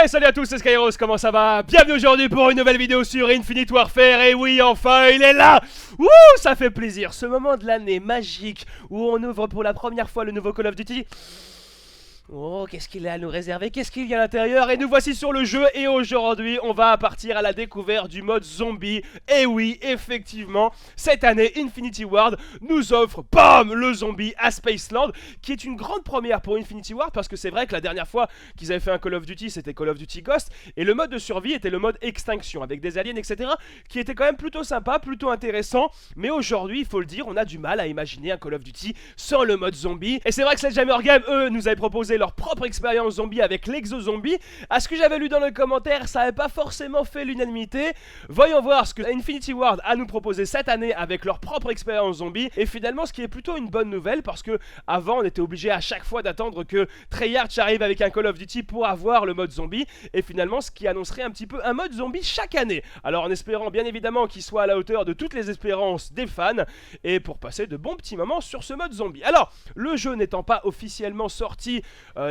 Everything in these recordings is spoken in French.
Hey, salut à tous, c'est Skyros, comment ça va? Bienvenue aujourd'hui pour une nouvelle vidéo sur Infinite Warfare. Et oui, enfin, il est là. Wouh, ça fait plaisir, ce moment de l'année magique où on ouvre pour la première fois le nouveau Call of Duty. Oh, qu'est-ce qu'il a à nous réserver? Qu'est-ce qu'il y a à l'intérieur? Et nous voici sur le jeu et aujourd'hui on va partir à la découverte du mode zombie. Et oui, effectivement, cette année Infinity Ward nous offre, bam, le zombie à Spaceland, qui est une grande première pour Infinity Ward parce que c'est vrai que la dernière fois qu'ils avaient fait un Call of Duty, c'était Call of Duty Ghost, et le mode de survie était le mode extinction avec des aliens, etc., qui était quand même plutôt sympa, plutôt intéressant. Mais aujourd'hui, il faut le dire, on a du mal à imaginer un Call of Duty sans le mode zombie. Et c'est vrai que Sledgehammer Game, eux, nous avaient proposé leur propre expérience zombie avec l'exo-zombie. À ce que j'avais lu dans le commentaire, ça n'avait pas forcément fait l'unanimité. Voyons voir ce que Infinity Ward a nous proposé cette année avec leur propre expérience zombie. Et finalement, ce qui est plutôt une bonne nouvelle, parce que avant, on était obligé à chaque fois d'attendre que Treyarch arrive avec un Call of Duty pour avoir le mode zombie. Et finalement, ce qui annoncerait un petit peu un mode zombie chaque année. Alors en espérant bien évidemment qu'il soit à la hauteur de toutes les espérances des fans, et pour passer de bons petits moments sur ce mode zombie. Alors, le jeu n'étant pas officiellement sorti,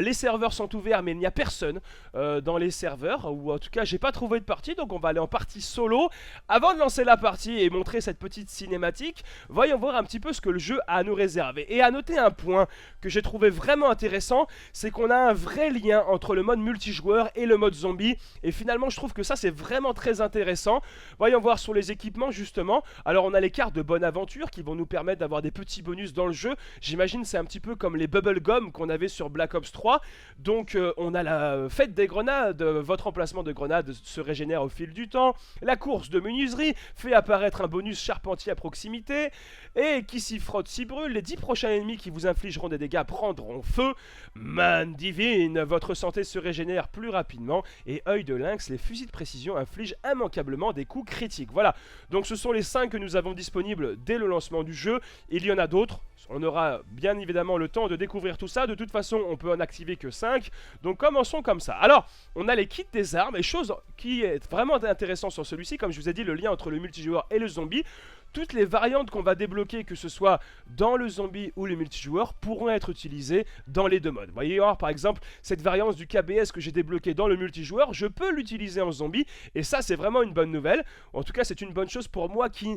les serveurs sont ouverts mais il n'y a personne dans les serveurs, ou en tout cas j'ai pas trouvé de partie, donc on va aller en partie solo. Avant de lancer la partie et montrer cette petite cinématique, voyons voir un petit peu ce que le jeu a à nous réserver. Et à noter un point que j'ai trouvé vraiment intéressant, c'est qu'on a un vrai lien entre le mode multijoueur et le mode zombie, et finalement je trouve que ça c'est vraiment très intéressant. Voyons voir sur les équipements justement. Alors on a les cartes de bonne aventure qui vont nous permettre d'avoir des petits bonus dans le jeu. J'imagine c'est un petit peu comme les bubblegum qu'on avait sur Black Ops 3. Donc on a la fête des grenades, votre emplacement de grenades se régénère au fil du temps. La course de menuiserie fait apparaître un bonus charpentier à proximité. Et qui s'y frotte s'y brûle, les 10 prochains ennemis qui vous infligeront des dégâts prendront feu. Man divine, votre santé se régénère plus rapidement. Et œil de lynx, les fusils de précision infligent immanquablement des coups critiques. Voilà, donc ce sont les 5 que nous avons disponibles dès le lancement du jeu. Il y en a d'autres. On aura bien évidemment le temps de découvrir tout ça. De toute façon, on peut en activer que 5. Donc commençons comme ça. Alors, on a les kits des armes. Et chose qui est vraiment intéressant sur celui-ci, comme je vous ai dit, le lien entre le multijoueur et le zombie. Toutes les variantes qu'on va débloquer, que ce soit dans le zombie ou le multijoueur, pourront être utilisées dans les deux modes. Vous voyez, par exemple, cette variante du KBS que j'ai débloquée dans le multijoueur, je peux l'utiliser en zombie, et ça c'est vraiment une bonne nouvelle. En tout cas, c'est une bonne chose pour moi qui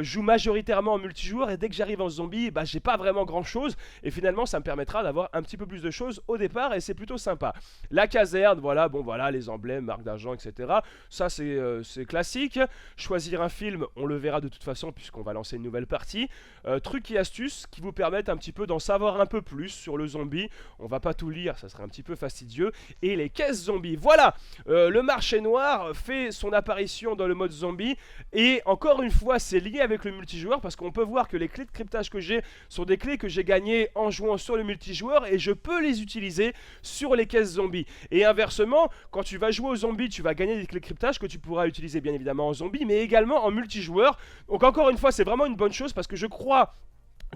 joue majoritairement en multijoueur, et dès que j'arrive en zombie, bah, j'ai pas vraiment grand chose, et finalement ça me permettra d'avoir un petit peu plus de choses au départ, et c'est plutôt sympa. La caserne, voilà, bon voilà, les emblèmes, marques d'argent, etc. Ça c'est classique. Choisir un film, on le verra de toute façon, puisqu'on va lancer une nouvelle partie. Trucs et astuces qui vous permettent un petit peu d'en savoir un peu plus sur le zombie. On va pas tout lire, ça serait un petit peu fastidieux. Et les caisses zombies, voilà. Le marché noir fait son apparition dans le mode zombie. Et encore une fois, c'est lié avec le multijoueur, parce qu'on peut voir que les clés de cryptage que j'ai sont des clés que j'ai gagnées en jouant sur le multijoueur, et je peux les utiliser sur les caisses zombies. Et inversement, quand tu vas jouer aux zombies, tu vas gagner des clés de cryptage que tu pourras utiliser bien évidemment en zombie, mais également en multijoueur. Donc encore une fois, c'est vraiment une bonne chose, parce que je crois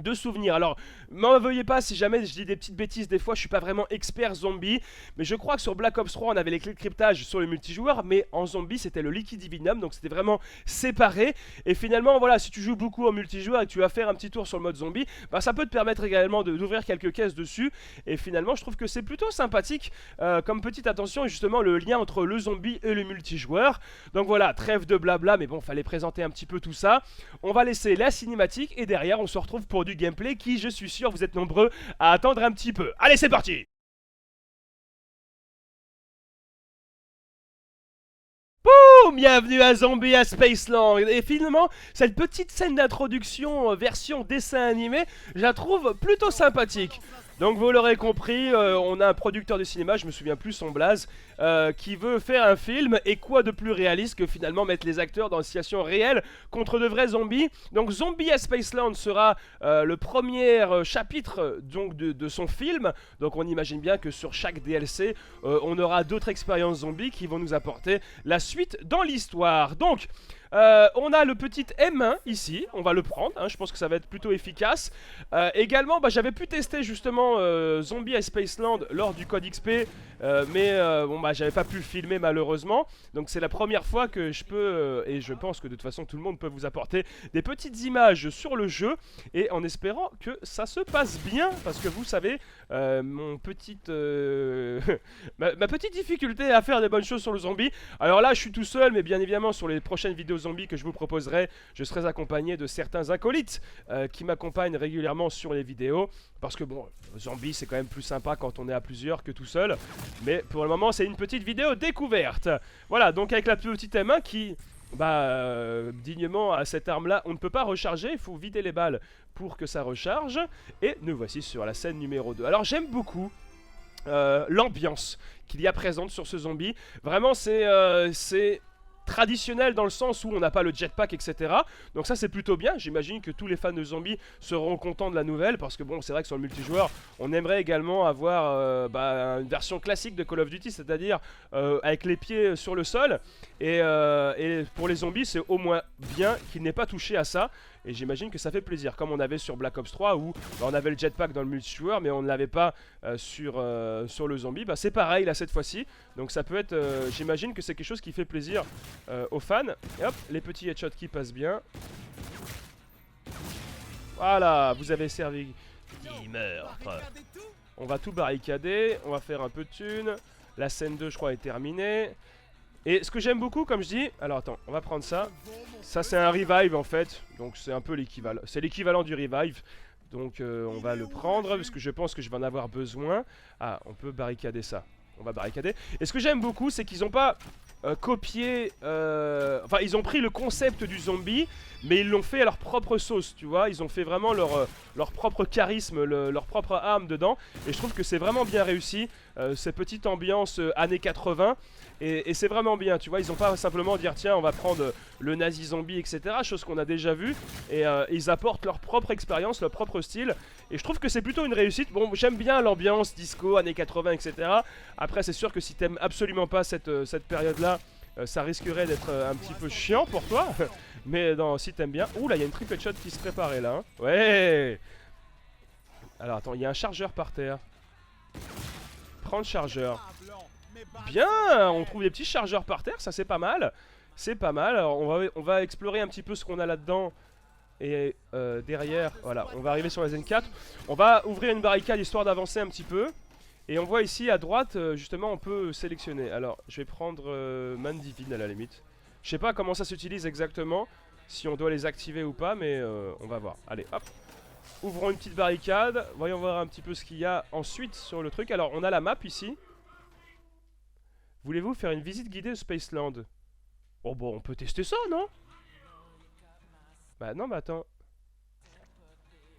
de souvenirs. Alors, m'en veuillez pas si jamais je dis des petites bêtises, des fois je suis pas vraiment expert zombie, mais je crois que sur Black Ops 3 on avait les clés de cryptage sur le multijoueur, mais en zombie c'était le Liquid Divinum, donc c'était vraiment séparé. Et finalement voilà, si tu joues beaucoup en multijoueur et que tu vas faire un petit tour sur le mode zombie, bah ça peut te permettre également d'ouvrir quelques caisses dessus. Et finalement je trouve que c'est plutôt sympathique comme petite attention, justement le lien entre le zombie et le multijoueur. Donc voilà, trêve de blabla, mais bon, fallait présenter un petit peu tout ça. On va laisser la cinématique et derrière on se retrouve pour du gameplay qui, je suis sûr, vous êtes nombreux à attendre un petit peu. Allez, c'est parti! Bienvenue à Zombie à Spaceland. Et finalement, cette petite scène d'introduction version dessin animé, je la trouve plutôt sympathique. Donc vous l'aurez compris, on a un producteur de cinéma, je me souviens plus son blaze, qui veut faire un film, et quoi de plus réaliste que finalement mettre les acteurs dans une situation réelle contre de vrais zombies. Donc Zombie à Spaceland sera le premier chapitre donc, de son film. Donc on imagine bien que sur chaque DLC, on aura d'autres expériences zombies qui vont nous apporter la suite dans l'histoire. Donc On a le petit M1 ici, on va le prendre, hein, je pense que ça va être plutôt efficace. Également, j'avais pu tester justement Zombie à Spaceland lors du code XP, mais bon, j'avais pas pu le filmer malheureusement. Donc c'est la première fois que je peux, et je pense que de toute façon tout le monde peut vous apporter des petites images sur le jeu, et en espérant que ça se passe bien, parce que vous savez, ma petite difficulté à faire des bonnes choses sur le zombie. Alors là je suis tout seul, mais bien évidemment sur les prochaines vidéos zombies que je vous proposerai, je serai accompagné de certains acolytes qui m'accompagnent régulièrement sur les vidéos, parce que bon, zombie c'est quand même plus sympa quand on est à plusieurs que tout seul. Mais pour le moment c'est une petite vidéo découverte. Voilà, donc avec la petite M1 qui... dignement à cette arme là on ne peut pas recharger, il faut vider les balles pour que ça recharge. Et nous voici sur la scène numéro 2. Alors j'aime beaucoup l'ambiance qu'il y a présente sur ce zombie. Vraiment c'est traditionnel dans le sens où on n'a pas le jetpack, etc. Donc ça c'est plutôt bien. J'imagine que tous les fans de zombies seront contents de la nouvelle, parce que bon, c'est vrai que sur le multijoueur on aimerait également avoir une version classique de Call of Duty, c'est-à-dire avec les pieds sur le sol. Et pour les zombies c'est au moins bien qu'il n'ait pas touché à ça. Et j'imagine que ça fait plaisir, comme on avait sur Black Ops 3 où on avait le jetpack dans le multijoueur mais on ne l'avait pas sur le zombie. C'est pareil là cette fois-ci. Donc ça peut être, j'imagine que c'est quelque chose qui fait plaisir aux fans. Et hop, les petits headshots qui passent bien. Voilà, vous avez servi 10 meurtres. On va tout barricader, on va faire un peu de thunes. La scène 2 je crois est terminée. Et ce que j'aime beaucoup, comme je dis, alors attends, on va prendre ça. Ça c'est un revive en fait, donc c'est un peu l'équivalent. C'est l'équivalent du revive. Donc on va le prendre parce que je pense que je vais en avoir besoin. Ah, on peut barricader ça. On va barricader. Et ce que j'aime beaucoup, c'est qu'ils n'ont pas copié... Enfin, ils ont pris le concept du zombie, mais ils l'ont fait à leur propre sauce, tu vois. Ils ont fait vraiment leur propre charisme, leur propre âme dedans. Et je trouve que c'est vraiment bien réussi, cette petite ambiance années 80. Et c'est vraiment bien, tu vois. Ils n'ont pas simplement dire tiens, on va prendre le nazi zombie, etc. Chose qu'on a déjà vu. Et ils apportent leur propre expérience, leur propre style. Et je trouve que c'est plutôt une réussite. Bon, j'aime bien l'ambiance disco, années 80, etc. Après, c'est sûr que si t'aimes absolument pas cette période-là, ça risquerait d'être un petit peu chiant pour toi. Mais non, si t'aimes bien... Ouh là, il y a une triple shot qui se préparait là. Hein. Ouais. Alors attends, il y a un chargeur par terre. Prends le chargeur. Bien, on trouve des petits chargeurs par terre, ça c'est pas mal. C'est pas mal, alors on va explorer un petit peu ce qu'on a là-dedans. Et derrière, voilà, on va arriver sur la Zen4. On va ouvrir une barricade histoire d'avancer un petit peu. Et on voit ici à droite, justement, on peut sélectionner. Alors, je vais prendre Man Divine à la limite. Je sais pas comment ça s'utilise exactement, si on doit les activer ou pas, mais on va voir. Allez, hop. Ouvrons une petite barricade, voyons voir un petit peu ce qu'il y a ensuite sur le truc. Alors, on a la map ici. Voulez-vous faire une visite guidée de Spaceland? Oh bon, on peut tester ça, non? Bah non, mais attends.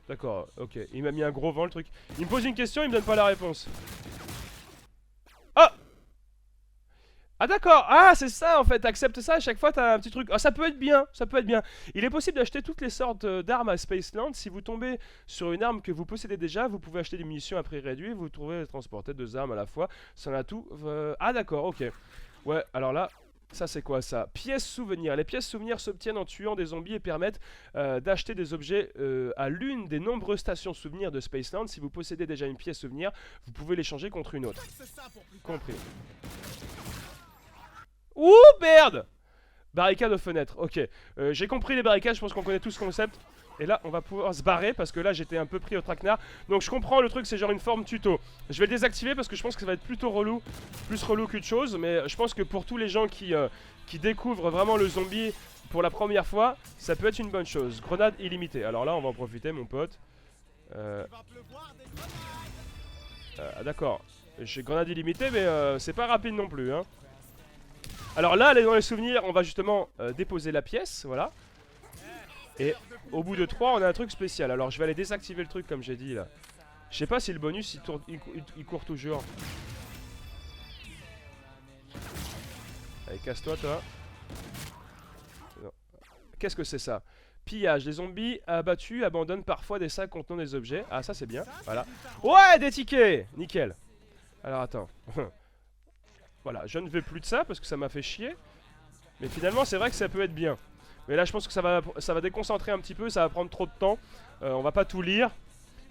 D'accord, ok. Il m'a mis un gros vent, le truc. Il me pose une question, il me donne pas la réponse. Ah! Ah d'accord, ah c'est ça en fait, accepte ça, à chaque fois t'as un petit truc. Ah ça peut être bien, ça peut être bien. Il est possible d'acheter toutes les sortes d'armes à Spaceland. Si vous tombez sur une arme que vous possédez déjà, vous pouvez acheter des munitions à prix réduit. Vous trouvez transporter 2 armes à la fois, ça en a tout. Ah d'accord, ok. Ouais, alors là, ça c'est quoi ça? Pièces souvenirs. Les pièces souvenirs s'obtiennent en tuant des zombies et permettent d'acheter des objets à l'une des nombreuses stations souvenirs de Spaceland. Si vous possédez déjà une pièce souvenir, vous pouvez l'échanger contre une autre. Compris. Ouh merde! Barricade aux fenêtres, ok. J'ai compris les barricades, je pense qu'on connaît tous ce concept. Et là on va pouvoir se barrer parce que là j'étais un peu pris au traquenard. Donc je comprends le truc, c'est genre une forme tuto. Je vais le désactiver parce que je pense que ça va être plutôt relou. Plus relou qu'une chose. Mais je pense que pour tous les gens qui découvrent vraiment le zombie pour la première fois, ça peut être une bonne chose. Grenade illimitée, alors là on va en profiter mon pote. D'accord. J'ai grenade illimitée mais c'est pas rapide non plus hein. Alors là, dans les souvenirs, on va justement déposer la pièce, voilà. Et au bout de 3, on a un truc spécial. Alors je vais aller désactiver le truc comme j'ai dit là. Je sais pas si le bonus il court toujours. Allez, casse-toi toi. Qu'est-ce que c'est ça? Pillage, les zombies abattus abandonnent parfois des sacs contenant des objets. Ah ça c'est bien, voilà. Ouais, des tickets. Nickel. Alors attends. Voilà, je ne veux plus de ça parce que ça m'a fait chier. Mais finalement c'est vrai que ça peut être bien. Mais là je pense que ça va déconcentrer un petit peu, ça va prendre trop de temps. On va pas tout lire.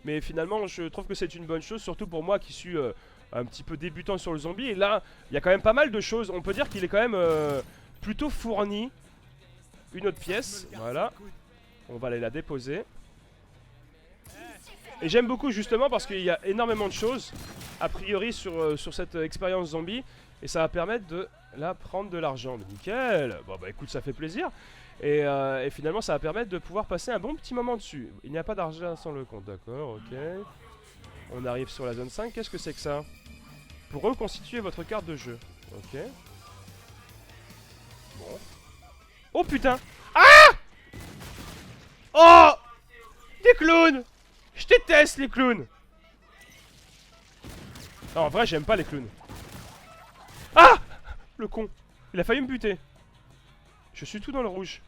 Mais finalement je trouve que c'est une bonne chose, surtout pour moi qui suis un petit peu débutant sur le zombie. Et là il y a quand même pas mal de choses, on peut dire qu'il est quand même plutôt fourni. Une autre pièce, voilà. On va aller la déposer. Et j'aime beaucoup justement parce qu'il y a énormément de choses a priori sur cette expérience zombie. Et ça va permettre de là prendre de l'argent. Nickel. Bon bah écoute, ça fait plaisir. Et finalement ça va permettre de pouvoir passer un bon petit moment dessus. Il n'y a pas d'argent sans le compte, d'accord, ok. On arrive sur la zone 5, qu'est-ce que c'est que ça? Pour reconstituer votre carte de jeu. Ok. Bon. Oh putain. Ah! Oh! Des clowns! Je déteste les clowns! Non, en vrai j'aime pas les clowns. Ah! Le con. Il a failli me buter. Je suis tout dans le rouge.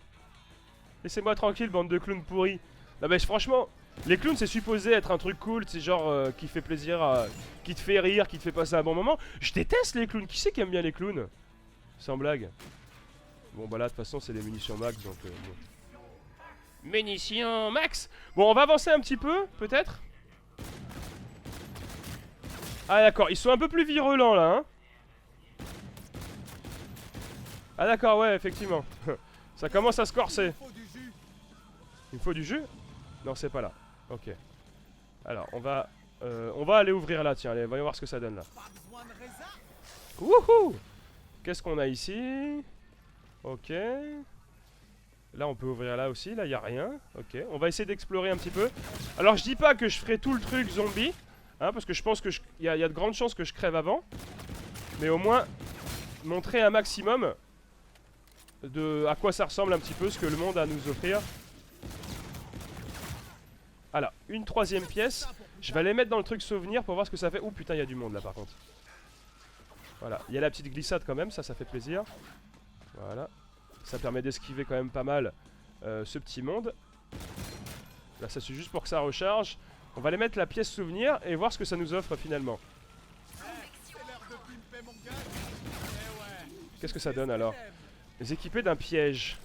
Laissez-moi tranquille, bande de clowns pourris. Non mais franchement, les clowns c'est supposé être un truc cool, c'est genre qui fait plaisir, qui te fait rire, qui te fait passer un bon moment. Je déteste les clowns, qui c'est qui aime bien les clowns? Sans blague. Bon bah là de toute façon c'est des munitions max donc bon. Munitions max. Bon on va avancer un petit peu, peut-être. Ah d'accord, ils sont un peu plus virulents là hein. Ah d'accord ouais effectivement. Ça commence à se corser. Il me faut du jus? Non, c'est pas là. Ok. Alors, on va aller ouvrir là, tiens. Allez, voyons voir ce que ça donne là. Wouhou! Qu'est-ce qu'on a ici? Ok. Là, on peut ouvrir là aussi. Là, il n'y a rien. Ok. On va essayer d'explorer un petit peu. Alors, je dis pas que je ferai tout le truc zombie. Hein, parce que je pense qu'il y a de grandes chances que je crève avant. Mais au moins, montrer un maximum de à quoi ça ressemble un petit peu, ce que le monde a à nous offrir. Alors, une troisième pièce. Je vais aller mettre dans le truc souvenir pour voir ce que ça fait. Oh putain, il y a du monde là par contre. Voilà, il y a la petite glissade quand même, ça fait plaisir. Voilà. Ça permet d'esquiver quand même pas mal ce petit monde. Là, ça c'est juste pour que ça recharge. On va aller mettre la pièce souvenir et voir ce que ça nous offre finalement. Qu'est-ce que ça donne alors? Les équiper d'un piège.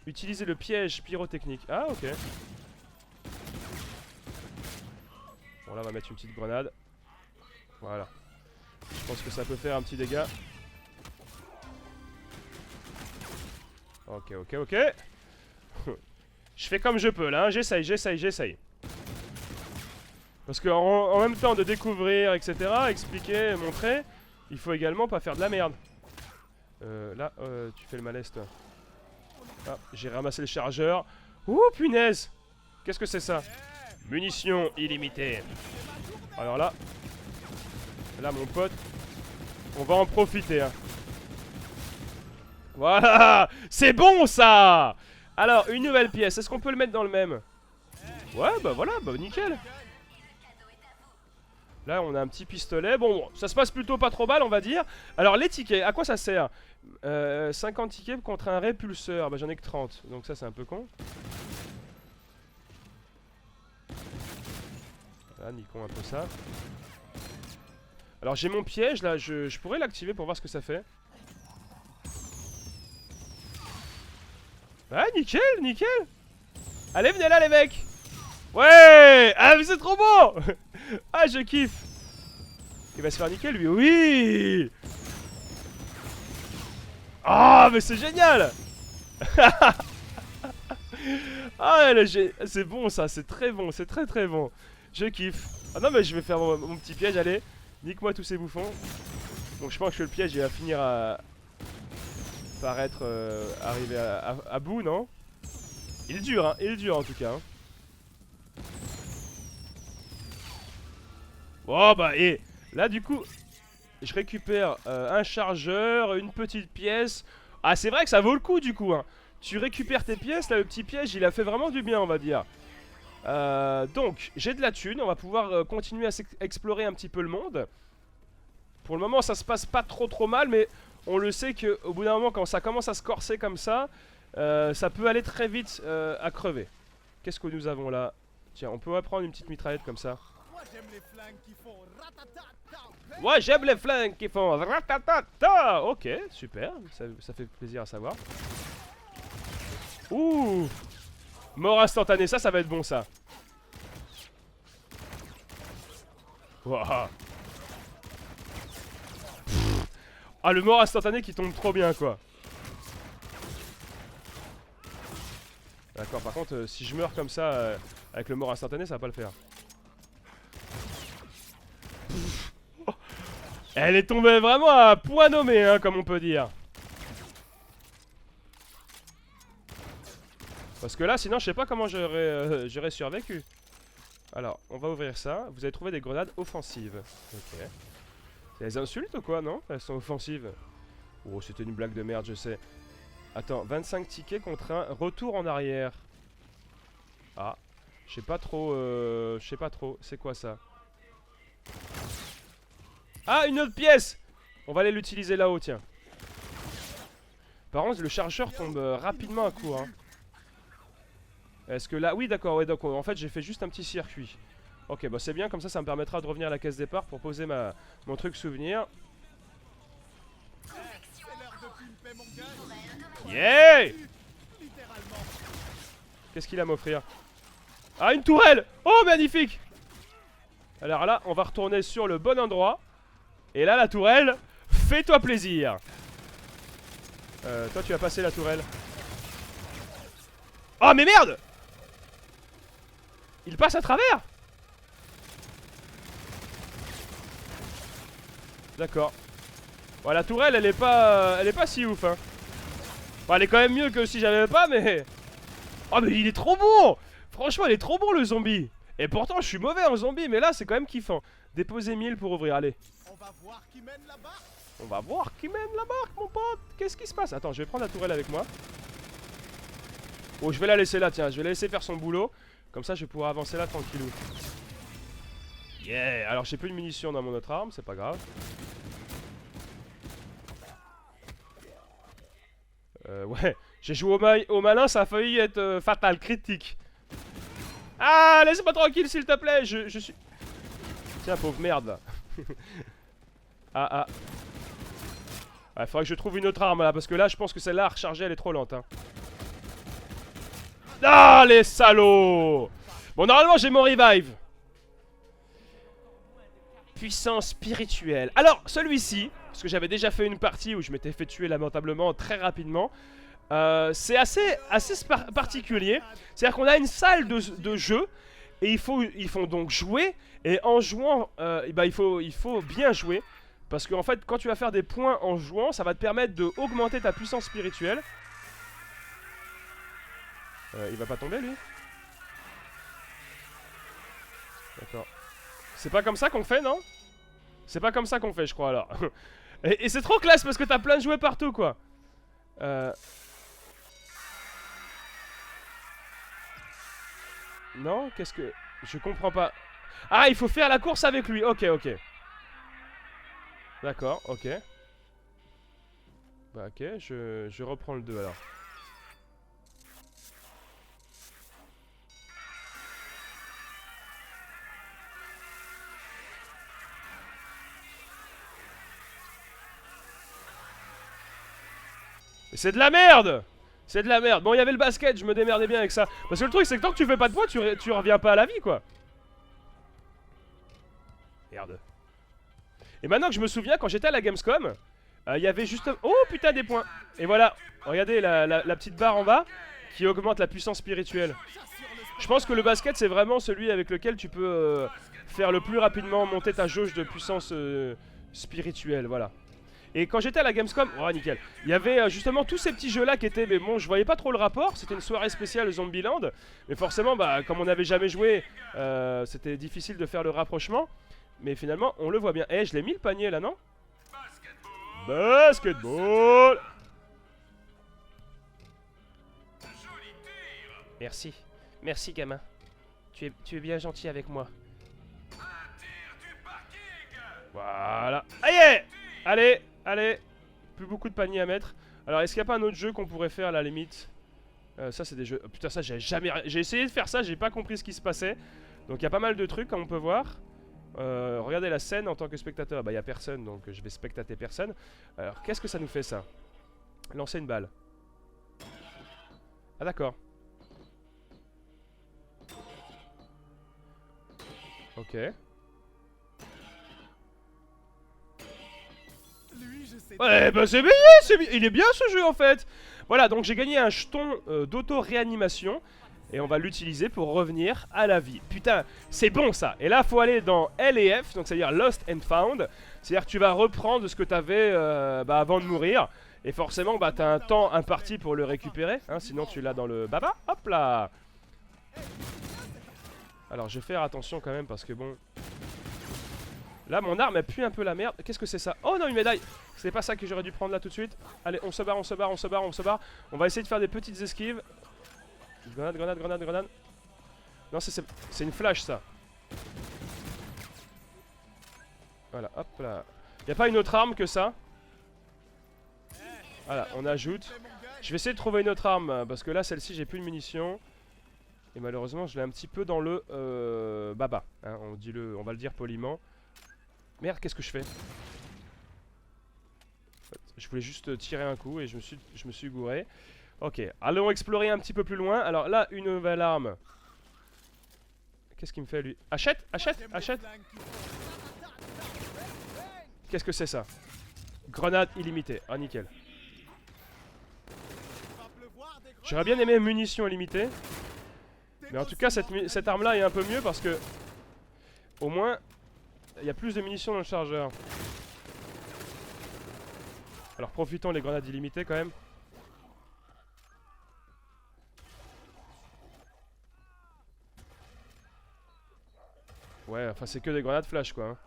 Utiliser le piège pyrotechnique. Ah ok. Bon là on va mettre une petite grenade. Voilà. Je pense que ça peut faire un petit dégât. Ok ok ok. Je fais comme je peux là, hein. J'essaye. Parce qu'en même temps de découvrir, etc., expliquer, montrer, il faut également pas faire de la merde. Là, tu fais le malaise toi. Ah, j'ai ramassé le chargeur. Ouh punaise! Qu'est-ce que c'est ça? Munitions illimitées. Alors là, mon pote, on va en profiter. Hein. Voilà, c'est bon ça. Alors une nouvelle pièce. Est-ce qu'on peut le mettre dans le même? Ouais, bah voilà, bah nickel. Là, on a un petit pistolet. Bon, ça se passe plutôt pas trop mal, on va dire. Alors les tickets, à quoi ça sert? 50 tickets contre un répulseur. Bah j'en ai que 30, donc ça c'est un peu con. Voilà, niquons un peu ça. Alors j'ai mon piège là, je pourrais l'activer pour voir ce que ça fait. Ah nickel, nickel. Allez venez là les mecs. Ouais. Ah mais c'est trop beau. Ah je kiffe. Il va se faire niquer lui, oui. Ah mais c'est génial. Ah c'est bon ça, c'est très bon, c'est très très bon. Je kiffe. Ah non mais je vais faire mon petit piège, allez. Nique-moi tous ces bouffons. Donc je pense que le piège il va finir par être arrivé à bout, non? Il est dur, hein, il est dur en tout cas. Hein. Bon bah et là du coup, je récupère un chargeur, une petite pièce. Ah c'est vrai que ça vaut le coup du coup. Hein. Tu récupères tes pièces, là le petit piège il a fait vraiment du bien on va dire. Donc j'ai de la thune, on va pouvoir continuer à explorer un petit peu le monde. Pour le moment ça se passe pas trop mal, mais on le sait qu'au bout d'un moment quand ça commence à se corser comme ça, ça peut aller très vite à crever. Qu'est-ce que nous avons là? Tiens, on peut prendre une petite mitraillette comme ça. Moi j'aime les flingues qui font ratatata. Ok, super, ça fait plaisir à savoir. Ouh. Mort instantanée, ça va être bon ça. Waouh. Ah, le mort instantané qui tombe trop bien quoi. D'accord, par contre, si je meurs comme ça, avec le mort instantané, ça va pas le faire. Elle est tombée vraiment à point nommé, hein, comme on peut dire. Parce que là, sinon, je sais pas comment j'aurais survécu. Alors, on va ouvrir ça. Vous avez trouvé des grenades offensives. Ok. C'est des insultes ou quoi, non? Elles sont offensives. Oh, c'était une blague de merde, je sais. Attends, 25 tickets contre un retour en arrière. Ah, je sais pas trop, je sais pas trop. C'est quoi ça? Ah, une autre pièce! On va aller l'utiliser là-haut, tiens. Par contre, le chargeur tombe rapidement à court, hein. Est-ce que là... Oui, d'accord, ouais, donc en fait, j'ai fait juste un petit circuit. Ok, bah c'est bien, comme ça me permettra de revenir à la caisse départ pour poser mon truc souvenir. Yeah! Qu'est-ce qu'il a à m'offrir? Ah, une tourelle! Oh, magnifique! Alors là, on va retourner sur le bon endroit. Et là, la tourelle, fais-toi plaisir. Toi, tu vas passer la tourelle. Oh, mais merde! Il passe à travers? D'accord. Bon, la tourelle, elle est pas si ouf, hein. Enfin, elle est quand même mieux que si j'avais pas, mais... Oh, mais il est trop bon! Franchement, il est trop bon, le zombie. Et pourtant, je suis mauvais en zombie, mais là, c'est quand même kiffant. Déposer 1000 pour ouvrir, allez. On va voir qui mène la barque. On va voir qui mène la barque, mon pote. Qu'est-ce qui se passe? Attends, je vais prendre la tourelle avec moi. Oh, je vais la laisser là, tiens. Je vais la laisser faire son boulot. Comme ça, je vais pouvoir avancer là, tranquillou. Yeah! Alors, j'ai plus de munitions dans mon autre arme, c'est pas grave. Ouais. J'ai joué au malin, ça a failli être fatal, critique. Ah, laisse-moi tranquille, s'il te plaît. Je suis... Tiens, pauvre merde, là. Ah. Ouais, faudrait que je trouve une autre arme, là. Parce que là, je pense que celle-là, à recharger, elle est trop lente, hein. Ah, les salauds! Bon, normalement, j'ai mon revive. Puissance spirituelle. Alors, celui-ci, parce que j'avais déjà fait une partie où je m'étais fait tuer lamentablement très rapidement. C'est assez particulier. C'est-à-dire qu'on a une salle de jeu et il faut donc jouer. Et en jouant, bah, il faut bien jouer. Parce qu'en fait, quand tu vas faire des points en jouant, ça va te permettre d'augmenter ta puissance spirituelle. Il va pas tomber, lui? D'accord. C'est pas comme ça qu'on fait, non? C'est pas comme ça qu'on fait, je crois, alors. Et c'est trop classe parce que t'as plein de jouets partout, quoi. Non, qu'est-ce que... Je comprends pas. Ah, il faut faire la course avec lui. Ok. D'accord, ok. Bah ok, je reprends le 2 alors. C'est de la merde! C'est de la merde. Bon, il y avait le basket, je me démerdais bien avec ça. Parce que le truc, c'est que tant que tu fais pas de points, tu reviens pas à la vie, quoi. Merde. Et maintenant que je me souviens, quand j'étais à la Gamescom, il y avait juste... Oh, putain, des points. Et voilà. Regardez la petite barre en bas qui augmente la puissance spirituelle. Je pense que le basket, c'est vraiment celui avec lequel tu peux faire le plus rapidement monter ta jauge de puissance spirituelle, voilà. Et quand j'étais à la Gamescom, oh nickel, il y avait justement tous ces petits jeux là qui étaient, mais bon, je voyais pas trop le rapport. C'était une soirée spéciale Zombieland, mais forcément, bah, comme on n'avait jamais joué, c'était difficile de faire le rapprochement. Mais finalement, on le voit bien. Eh, je l'ai mis le panier là, non? Basketball. Merci, merci gamin. Tu es bien gentil avec moi. Voilà. Allez, plus beaucoup de paniers à mettre. Alors, est-ce qu'il n'y a pas un autre jeu qu'on pourrait faire à la limite? Ça, c'est des jeux... Oh, putain, ça, j'ai essayé de faire ça, j'ai pas compris ce qui se passait. Donc, il y a pas mal de trucs, comme on peut voir. Regardez la scène en tant que spectateur. Bah, il n'y a personne, donc je vais spectater personne. Alors, qu'est-ce que ça nous fait, ça? Lancer une balle. Ah d'accord. Ok. Ouais, bah c'est bien, il est bien ce jeu en fait. Voilà, donc j'ai gagné un jeton d'auto-réanimation. Et on va l'utiliser pour revenir à la vie. Putain, c'est bon ça. Et là, faut aller dans L et F, donc c'est-à-dire Lost and Found. C'est-à-dire que tu vas reprendre ce que tu avais avant de mourir. Et forcément, bah, tu as un temps imparti pour le récupérer. Hein, sinon, tu l'as dans le baba. Hop là. Alors, je vais faire attention quand même parce que bon... Là, mon arme, elle pue un peu la merde. Qu'est-ce que c'est ça? Oh non, une médaille. C'est pas ça que j'aurais dû prendre là tout de suite. Allez, on se barre, on se barre, on se barre, on se barre. On va essayer de faire des petites esquives. Grenade, grenade, grenade, grenade. Non, c'est une flash ça. Voilà, hop là. Y'a pas une autre arme que ça? Voilà, on ajoute. Je vais essayer de trouver une autre arme parce que là, celle-ci, j'ai plus de munitions. Et malheureusement, je l'ai un petit peu dans le baba. Hein, on va le dire poliment. Merde, qu'est-ce que je fais? Je voulais juste tirer un coup et je me suis gouré. Ok, allons explorer un petit peu plus loin. Alors là, une nouvelle arme. Qu'est-ce qu'il me fait lui? Achète, achète, achète. Qu'est-ce que c'est ça? Grenade illimitée. Ah, nickel. J'aurais bien aimé munitions illimitées. Mais en tout cas, cette arme-là est un peu mieux parce que... Au moins, il y a plus de munitions dans le chargeur. Alors profitons les grenades illimitées quand même. Ouais, enfin c'est que des grenades flash quoi. Hein.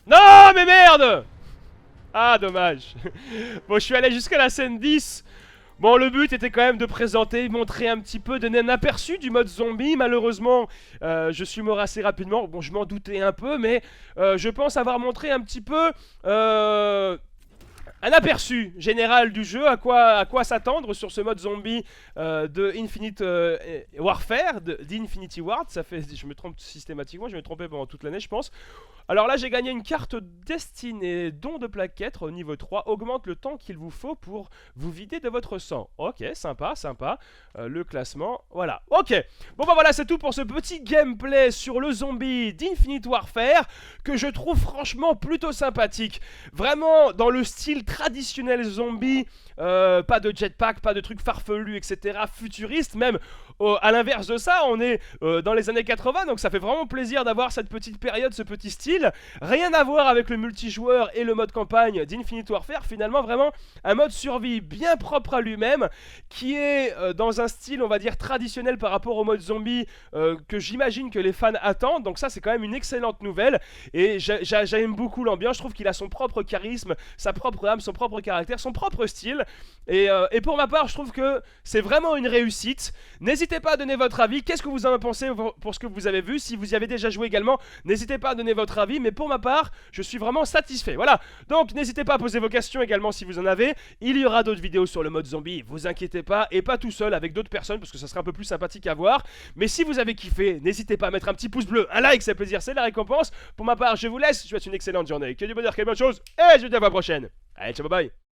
Non mais merde! Ah dommage. Bon, je suis allé jusqu'à la scène 10. Bon, le but était quand même de présenter, montrer un petit peu, donner un aperçu du mode zombie. Malheureusement, je suis mort assez rapidement. Bon, je m'en doutais un peu, mais je pense avoir montré un petit peu... un aperçu général du jeu, à quoi s'attendre sur ce mode zombie de Infinite Warfare, d'Infinity Ward. Ça fait, je me trompe systématiquement, je vais me tromper pendant toute l'année je pense. Alors là j'ai gagné une carte destinée, don de plaquettes au niveau 3, augmente le temps qu'il vous faut pour vous vider de votre sang. Ok, sympa, sympa, le classement, voilà, ok. Bon bah voilà, c'est tout pour ce petit gameplay sur le zombie d'Infinite Warfare, que je trouve franchement plutôt sympathique. Vraiment dans le style traditionnel zombie, pas de jetpack, pas de trucs farfelus, etc. Futuriste, même à l'inverse de ça, on est dans les années 80, donc ça fait vraiment plaisir d'avoir cette petite période, ce petit style. Rien à voir avec le multijoueur et le mode campagne d'Infinite Warfare, finalement vraiment un mode survie bien propre à lui-même, qui est dans un style, on va dire, traditionnel par rapport au mode zombie que j'imagine que les fans attendent, donc ça c'est quand même une excellente nouvelle, et j'aime beaucoup l'ambiance, je trouve qu'il a son propre charisme, sa propre âme, son propre caractère, son propre style, et pour ma part je trouve que c'est vraiment une réussite. N'hésitez pas à donner votre avis, qu'est-ce que vous en pensez pour ce que vous avez vu, si vous y avez déjà joué également, n'hésitez pas à donner votre avis, mais pour ma part, je suis vraiment satisfait, voilà. Donc n'hésitez pas à poser vos questions également si vous en avez, il y aura d'autres vidéos sur le mode zombie, vous inquiétez pas, et pas tout seul, avec d'autres personnes, parce que ça sera un peu plus sympathique à voir, mais si vous avez kiffé, n'hésitez pas à mettre un petit pouce bleu, un like, c'est plaisir, c'est la récompense. Pour ma part, je vous laisse, je vous souhaite une excellente journée, que du bonheur, que de bonnes choses, et je vous dis à la prochaine. Allez, ciao, bye bye.